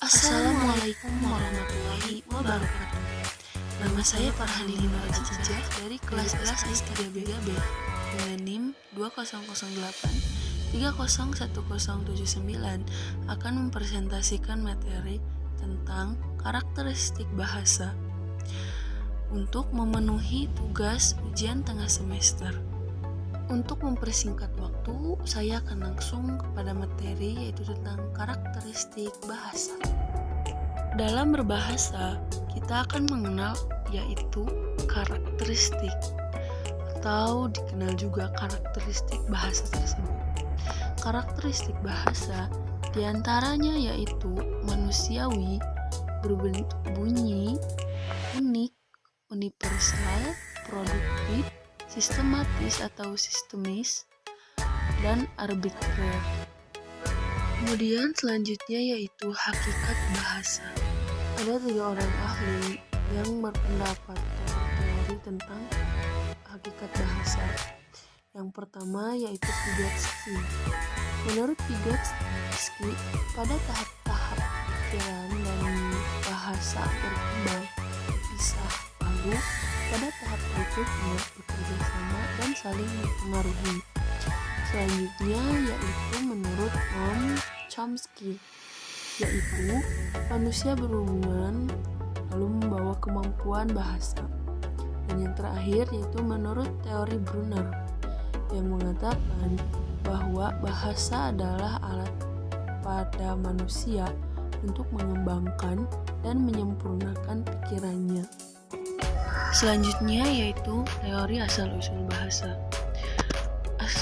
Assalamualaikum warahmatullahi wabarakatuh. Nama saya Farhanini Cijah dari kelas S3BB dengan NIM 2008 301079 akan mempresentasikan materi tentang karakteristik bahasa untuk memenuhi tugas ujian tengah semester. Untuk mempersingkat waktu, saya akan langsung kepada materi yaitu tentang karakteristik bahasa. Dalam berbahasa, kita akan mengenal yaitu karakteristik atau dikenal juga karakteristik bahasa tersebut. Karakteristik bahasa diantaranya yaitu manusiawi, berbentuk bunyi, unik, universal, produktif, sistematis atau sistemis, dan arbitrer. Kemudian selanjutnya yaitu hakikat bahasa. Ada 3 orang ahli yang berpendapat teori tentang hakikat bahasa. Yang pertama yaitu Vygotsky. Menurut Vygotsky, pada tahap-tahap pikiran dan bahasa berkembang berpisah, lalu pada tahap berikutnya bekerja sama dan saling mempengaruhi. Selanjutnya yaitu menurut Noam Chomsky, yaitu manusia berhubungan lalu membawa kemampuan bahasa. Dan yang terakhir yaitu menurut teori Brunner yang mengatakan bahwa bahasa adalah alat pada manusia untuk mengembangkan dan menyempurnakan pikirannya. Selanjutnya yaitu teori asal-usul bahasa.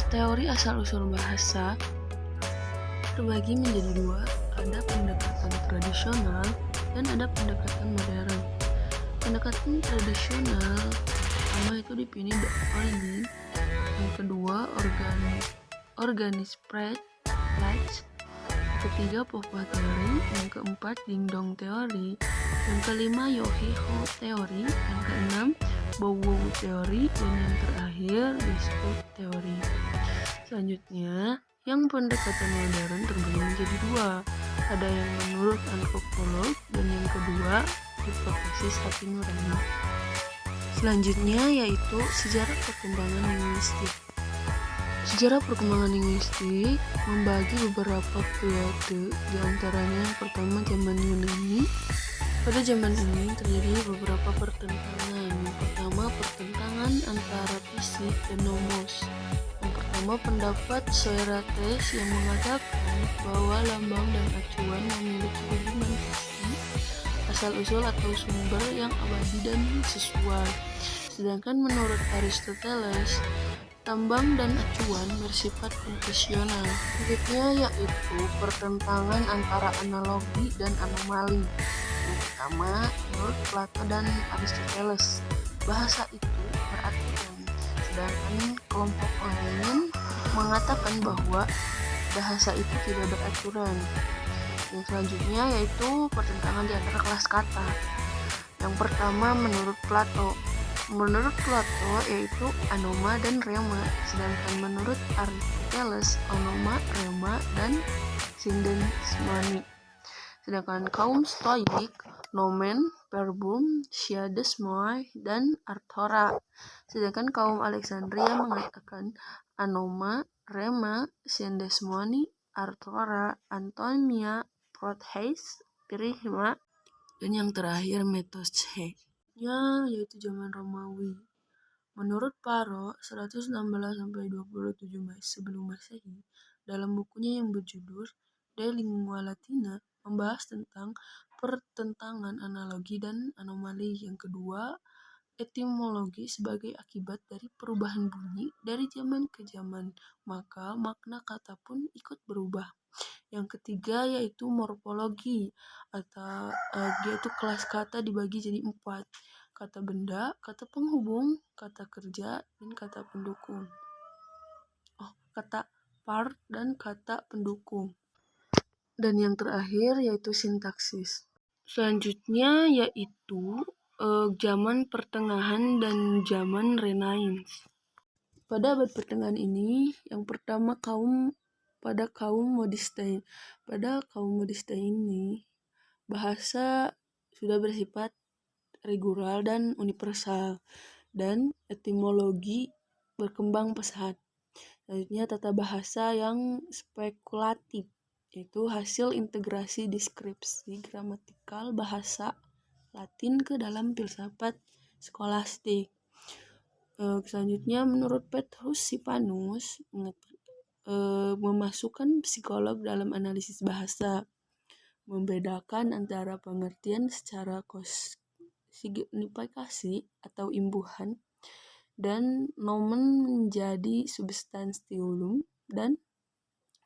Teori asal-usul bahasa terbagi menjadi 2, ada pendekatan tradisional dan ada pendekatan modern. Pendekatan tradisional pertama itu dipilih The Origin, yang kedua Organis Pratt, ketiga Popova teori, yang keempat Ding Dong teori, yang kelima Yohiho teori, yang keenam Bow teori, dan yang terakhir Dispup teori. Selanjutnya, yang pendekatan modern terbagi menjadi 2, ada yang menurut antropolog dan yang kedua hipotesis hati nurani. Selanjutnya yaitu sejarah perkembangan linguistik. Sejarah perkembangan linguistik membagi beberapa periode, diantaranya yang pertama zaman Yunani. Pada zaman ini terjadi beberapa pertentangan. Yang pertama pertentangan antara fisik dan nomos. Yang pertama pendapat Socrates yang mengatakan bahwa lambang dan acuan memiliki hubungan pasti, asal-usul atau sumber yang abadi dan sesuai. Sedangkan menurut Aristoteles, tambang dan acuan bersifat konvensional. Berikutnya yaitu pertentangan antara analogi dan anomali. Yang pertama, menurut Plato dan Aristoteles, bahasa itu beraturan, sedangkan kelompok lain mengatakan bahwa bahasa itu tidak beraturan. Yang selanjutnya yaitu pertentangan di antara kelas kata. Yang pertama menurut Plato. Menurut Plato yaitu anoma dan rema, sedangkan menurut Aristoteles onoma, rema, dan sindesmani. Sedangkan kaum Stoik nomen, verbum, siadesmoi, dan arthora. Sedangkan kaum Alexandria mengatakan anoma, rema, sindesmoni, arthora, antonia, protheis, pirihma, dan yang terakhir metosche. Yaitu zaman Romawi. Menurut Paro 116-27 sebelum Masehi, dalam bukunya yang berjudul De Lingua Latina membahas tentang pertentangan analogi dan anomali. Yang kedua, etimologi sebagai akibat dari perubahan bunyi dari zaman ke zaman, maka makna kata pun ikut berubah. Yang ketiga yaitu morfologi, atau yaitu kelas kata dibagi jadi 4, kata benda, kata penghubung, kata kerja, dan kata pendukung. Kata part dan kata pendukung. Dan yang terakhir yaitu sintaksis. Selanjutnya yaitu zaman pertengahan dan zaman Renaissance. Pada abad pertengahan ini, yang pertama kaum modiste. Pada kaum modiste ini, bahasa sudah bersifat regular dan universal, dan etimologi berkembang pesat. Selanjutnya tata bahasa yang spekulatif, yaitu hasil integrasi deskripsi gramatikal bahasa Latin ke dalam filsafat skolastik. Selanjutnya menurut Petrus Sipanus memasukkan psikolog dalam analisis bahasa, membedakan antara pengertian secara signifikasi atau imbuhan dan nomen menjadi substantium dan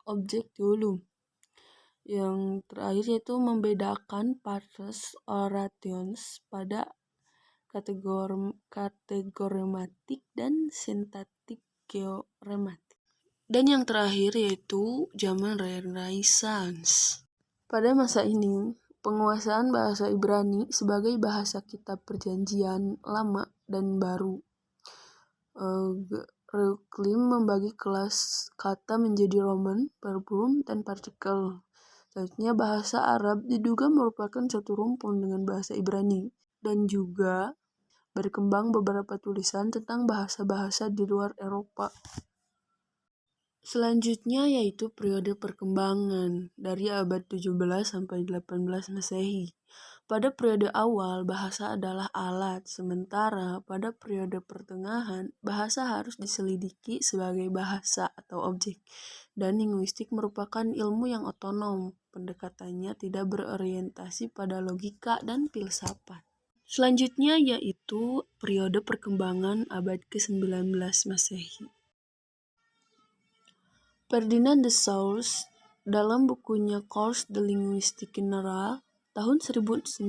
objektium. Yang terakhir yaitu membedakan partes orations pada kategorematik dan sintaktik georematik. Dan yang terakhir yaitu zaman Renaissance. Pada masa ini, penguasaan bahasa Ibrani sebagai bahasa kitab perjanjian lama dan baru. Reclaim membagi kelas kata menjadi Roman, verbum, dan partikel. Selanjutnya bahasa Arab diduga merupakan satu rumpun dengan bahasa Ibrani, dan juga berkembang beberapa tulisan tentang bahasa-bahasa di luar Eropa. Selanjutnya yaitu periode perkembangan dari abad 17 sampai 18 Masehi. Pada periode awal, bahasa adalah alat, sementara pada periode pertengahan, bahasa harus diselidiki sebagai bahasa atau objek, dan linguistik merupakan ilmu yang otonom. Pendekatannya tidak berorientasi pada logika dan filsafat. Selanjutnya yaitu periode perkembangan abad ke-19 Masehi. Ferdinand de Saussure dalam bukunya Cours de linguistique générale tahun 1916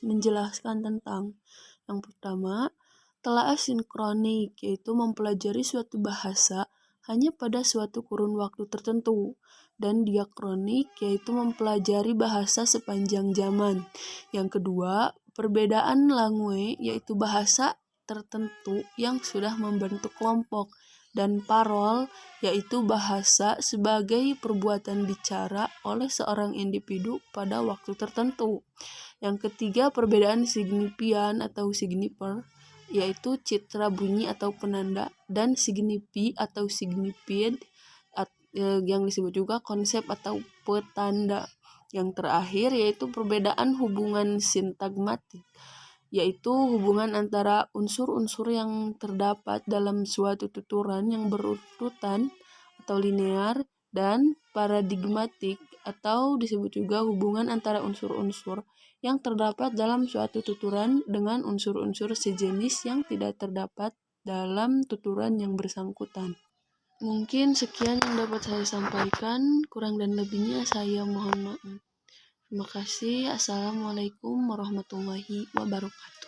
menjelaskan tentang yang pertama, telaah sinkronik, yaitu mempelajari suatu bahasa hanya pada suatu kurun waktu tertentu, dan diakronik, yaitu mempelajari bahasa sepanjang zaman. Yang kedua, perbedaan langue, yaitu bahasa tertentu yang sudah membentuk kelompok, dan parol, yaitu bahasa sebagai perbuatan bicara oleh seorang individu pada waktu tertentu. Yang ketiga, perbedaan signifian atau signifier, yaitu citra bunyi atau penanda, dan signifi atau signified yang disebut juga konsep atau petanda. Yang terakhir yaitu perbedaan hubungan sintagmatik, yaitu hubungan antara unsur-unsur yang terdapat dalam suatu tuturan yang berurutan atau linear, dan paradigmatik atau disebut juga hubungan antara unsur-unsur yang terdapat dalam suatu tuturan dengan unsur-unsur sejenis yang tidak terdapat dalam tuturan yang bersangkutan. Mungkin sekian yang dapat saya sampaikan, kurang dan lebihnya saya mohon maaf. Terima kasih. Assalamualaikum warahmatullahi wabarakatuh.